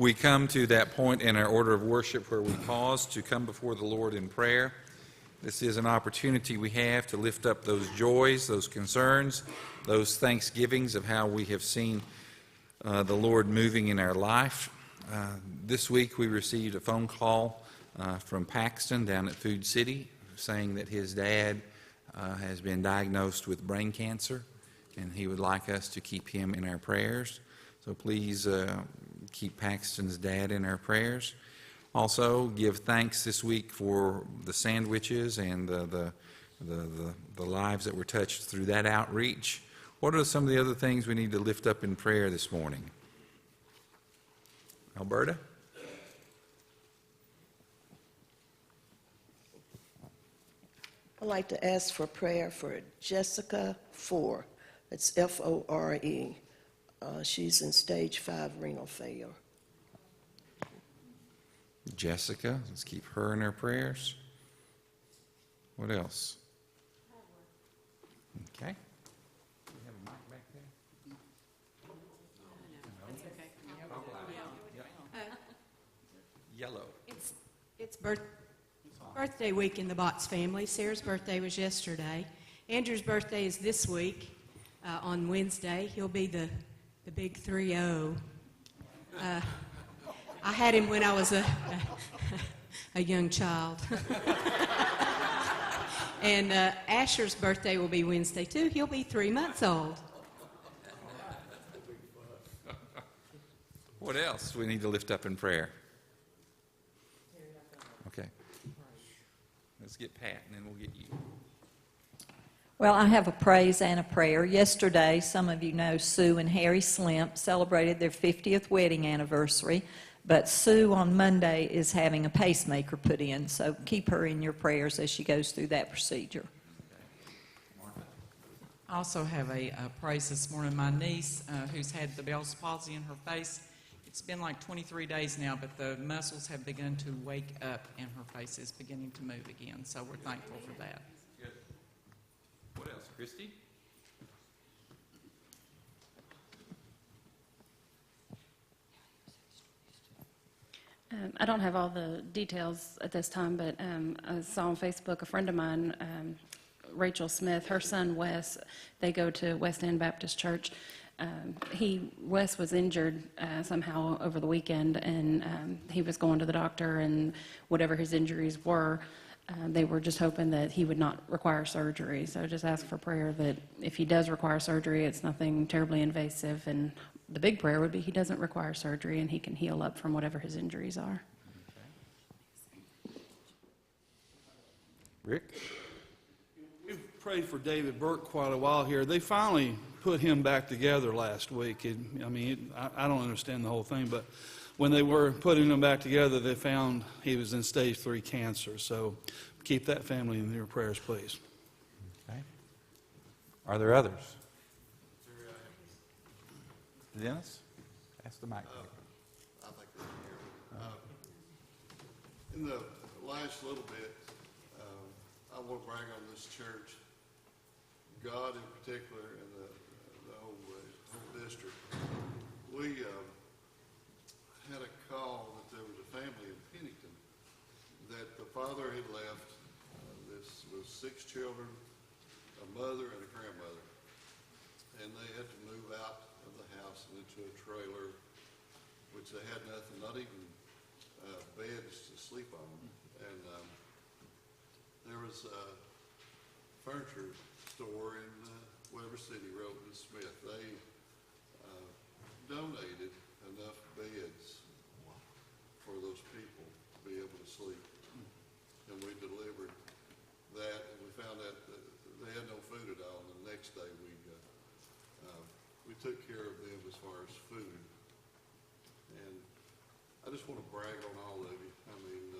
We come to that point in our order of worship where we pause to come before the Lord in prayer. This is an opportunity we have to lift up those joys, those concerns, those thanksgivings of how we have seen the Lord moving in our life. This week we received a phone call from Paxton down at Food City saying that his dad has been diagnosed with brain cancer, and he would like us to keep him in our prayers. So please keep Paxton's dad in our prayers. Also, give thanks this week for the sandwiches and the lives that were touched through that outreach. What are some of the other things we need to lift up in prayer this morning? Alberta? I'd like to ask for prayer for Jessica Fore. It's F-O-R-E. She's in stage 5 renal failure. Jessica, let's keep her in our prayers. What else? Okay. Do we have a mic back there? That's okay. Yellow. It's birthday week in the Botts family. Sarah's birthday was yesterday. Andrew's birthday is this week on Wednesday. He'll be the big 3-0. I had him when I was a young child. And Asher's birthday will be Wednesday too. He'll be 3 months old. What else we need to lift up in prayer? Okay. Let's get Pat, and then we'll get you. Well, I have a praise and a prayer. Yesterday, some of you know Sue and Harry Slimp celebrated their 50th wedding anniversary, but Sue on Monday is having a pacemaker put in, so keep her in your prayers as she goes through that procedure. I also have a praise this morning. My niece, who's had the Bell's palsy in her face, it's been like 23 days now, but the muscles have begun to wake up and her face is beginning to move again, so we're thankful for that. Good. What else, Christy? I don't have all the details at this time, but I saw on Facebook a friend of mine, Rachel Smith, her son Wes, they go to West End Baptist Church. Wes was injured somehow over the weekend, and he was going to the doctor, and whatever his injuries were, they were just hoping that he would not require surgery. So just ask for prayer that if he does require surgery, it's nothing terribly invasive, and the big prayer would be he doesn't require surgery and he can heal up from whatever his injuries are. Okay. Rick? We've prayed for David Burke quite a while here. They finally put him back together last week. I don't understand the whole thing, but when they were putting him back together, they found he was in stage 3 cancer. So keep that family in your prayers, please. Okay. Are there others? Dennis? Ask the mic. I think they can hear me. In the last little bit, I want to brag on this church. God in particular and the whole district. We had a call that there was a family in Pennington that the father had left. This was 6 children, a mother and a grandmother, and they had to move out of the house and into a trailer, which they had nothing, not even beds to sleep on. And there was a furniture store in Weber City, Road and Smith. They donated enough beds for those people to be able to sleep. And we delivered that, and we found out that they had no food at all. And the next day we took care of them as far as food. And I just want to brag on all of you. I mean,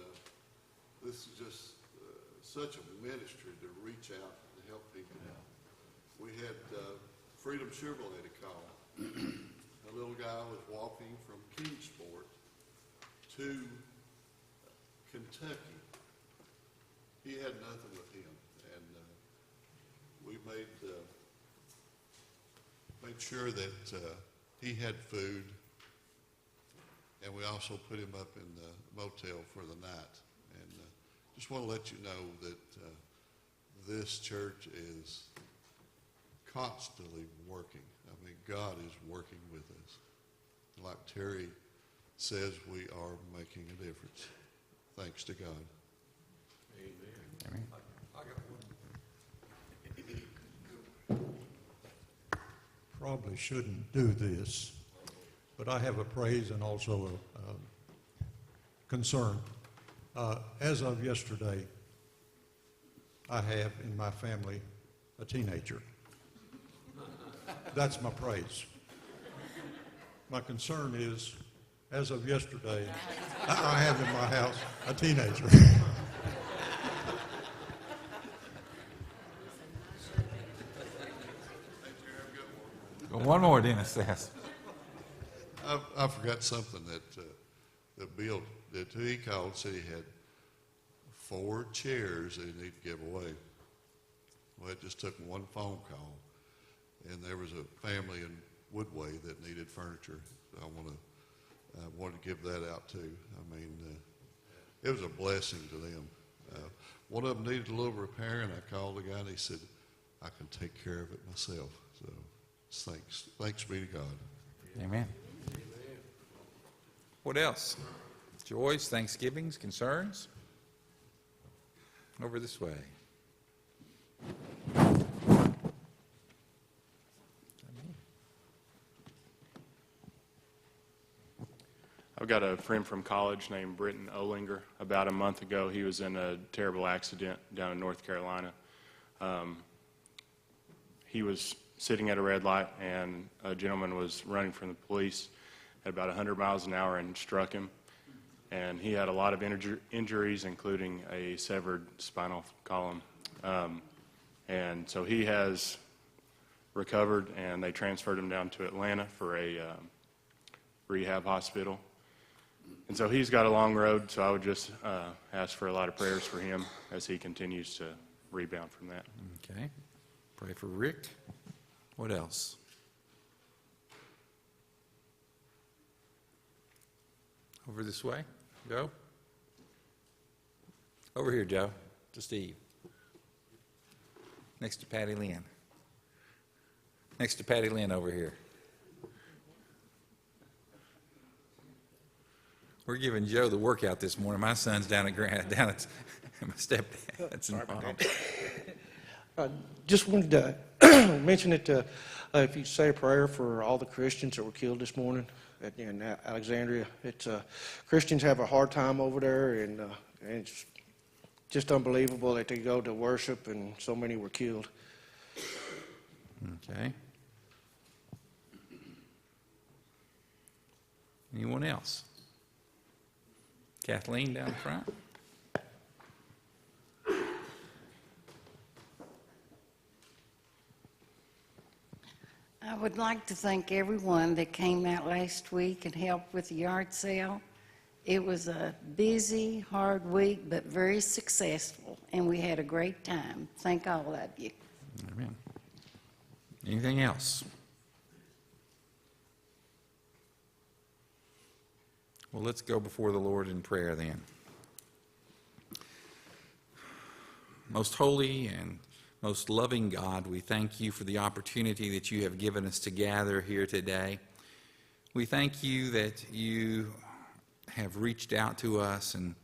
this is just such a ministry to reach out and help people. We had Freedom Chevrolet to call. A little guy was walking from Kingsport to Kentucky. He had nothing with him, and we made sure that he had food, and we also put him up in the motel for the night. And just want to let you know that this church is constantly working. I mean, God is working with us. Like Terry says, we are making a difference. Thanks to God. Amen. Probably shouldn't do this, but I have a praise and also a concern. As of yesterday, I have in my family a teenager. That's my praise. My concern is, as of yesterday, I have in my house a teenager. Well, one more, Dennis says. I forgot something that Bill did too. He called and said he had 4 chairs that he needed to give away. Well, it just took one phone call, and there was a family in Woodway that needed furniture. I wanted to give that out too. I mean, it was a blessing to them. One of them needed a little repair, and I called the guy, and he said, "I can take care of it myself." So thanks be to God. Amen. What else? Joys, thanksgivings, concerns? Over this way. I've got a friend from college named Britton Olinger. About a month ago, he was in a terrible accident down in North Carolina. He was sitting at a red light, and a gentleman was running from the police at about 100 miles an hour and struck him. And he had a lot of injuries, including a severed spinal column. And so he has recovered, and they transferred him down to Atlanta for a rehab hospital. And so he's got a long road, so I would just ask for a lot of prayers for him as he continues to rebound from that. Okay. Pray for Rick. What else? Over this way. Joe? Over here, Joe. To Steve. Next to Patty Lynn. Next to Patty Lynn over here. We're giving Joe the workout this morning. My son's down at my stepdad's in Palm. Just wanted to mention that if you say a prayer for all the Christians that were killed this morning in Alexandria. Christians have a hard time over there, and it's just unbelievable that they go to worship and so many were killed. Okay. Anyone else? Kathleen down front. I would like to thank everyone that came out last week and helped with the yard sale. It was a busy, hard week, but very successful, and we had a great time. Thank all of you. Amen. Anything else? Well, let's go before the Lord in prayer then. Most holy and most loving God, we thank you for the opportunity that you have given us to gather here today. We thank you that you have reached out to us and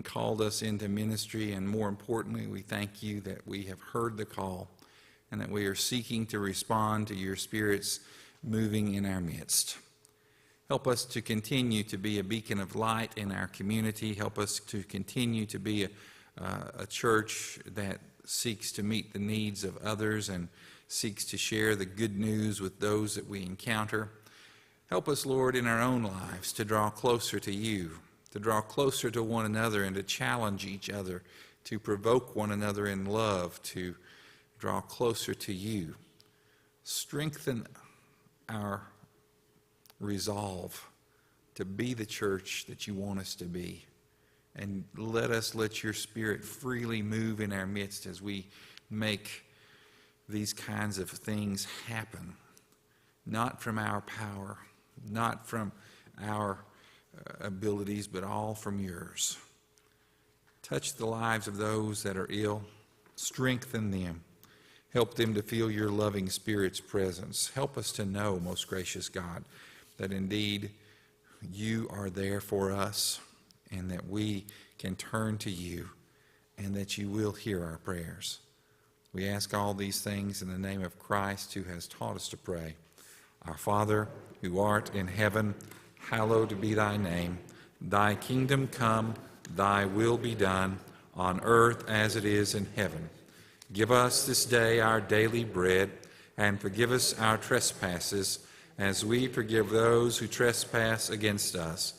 called us into ministry, and more importantly, we thank you that we have heard the call and that we are seeking to respond to your Spirit's moving in our midst. Help us to continue to be a beacon of light in our community. Help us to continue to be a church that seeks to meet the needs of others and seeks to share the good news with those that we encounter. Help us, Lord, in our own lives to draw closer to you, to draw closer to one another and to challenge each other, to provoke one another in love, to draw closer to you. Strengthen our resolve to be the church that you want us to be. And let your Spirit freely move in our midst as we make these kinds of things happen. Not from our power, not from our abilities, but all from yours. Touch the lives of those that are ill. Strengthen them. Help them to feel your loving Spirit's presence. Help us to know, most gracious God, that indeed you are there for us and that we can turn to you and that you will hear our prayers. We ask all these things in the name of Christ, who has taught us to pray. Our Father, who art in heaven, hallowed be thy name. Thy kingdom come, thy will be done, on earth as it is in heaven. Give us this day our daily bread, and forgive us our trespasses, as we forgive those who trespass against us.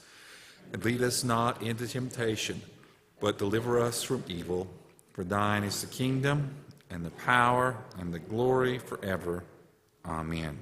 And lead us not into temptation, but deliver us from evil. For thine is the kingdom, and the power, and the glory forever. Amen.